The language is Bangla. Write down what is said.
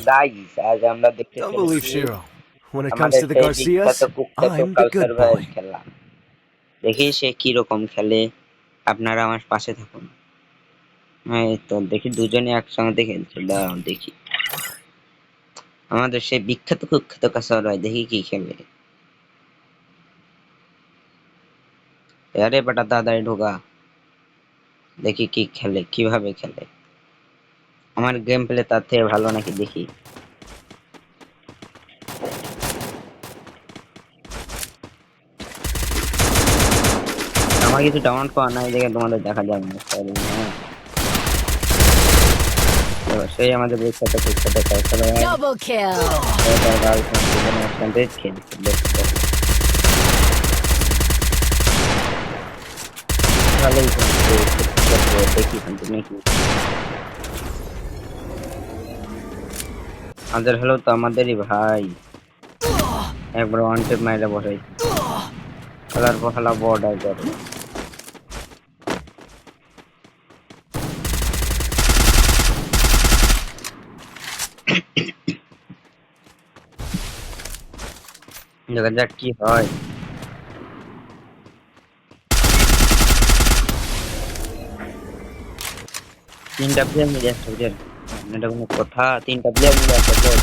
গাইস আজ আমরা দেখতে Don't believe চলেছি Shiro. When it comes আমাদের to the সেই বিখ্যাত Garcias, কুখ্যাত I'm the কালচার good ভাইয়ের boy. খেলা। দেখি সে কি রকম খেলে, আপনারা আমার পাশে থাকুন। হ্যাঁ এই তো দেখি দুজনে একসঙ্গে খেলছে, দাঁড়াও দেখি আমাদের সেই বিখ্যাত কুখ্যাত কালচার ভাই দেখি কি খেলে। আরে বেটা দাদাই ঢোকা, দেখি কি খেলে, কিভাবে খেলে। আমার গেম প্লে তার থেকে ভালো নাকি দেখি। আমার কিছু ডাউনলোড করা নাই দেখে তোমাদের দেখা যাবে না, সরি। হ্যাঁ এবার সেই আমাদের বিখ্যাত কুখ্যাত কালচার ভাই Double kill. তার গার্লফ্রেন্ড দুজনে একসঙ্গে খেলছে, দেখতে ভালোই খেলছে। দেখি তুমি কি আমাদের হলো তো আমাদেরই ভাই, একবার ওয়ান টেপ মাইরে বসাইছে, খেলার পর খেলা বর্ডার করে। দেখা যাক কি হয়। তিনটা প্লেয়ার মিলে একটা প্লেয়ার, এটা কোনো কথা? তিনটা প্লেয়ার মিলে একটা প্লেয়ার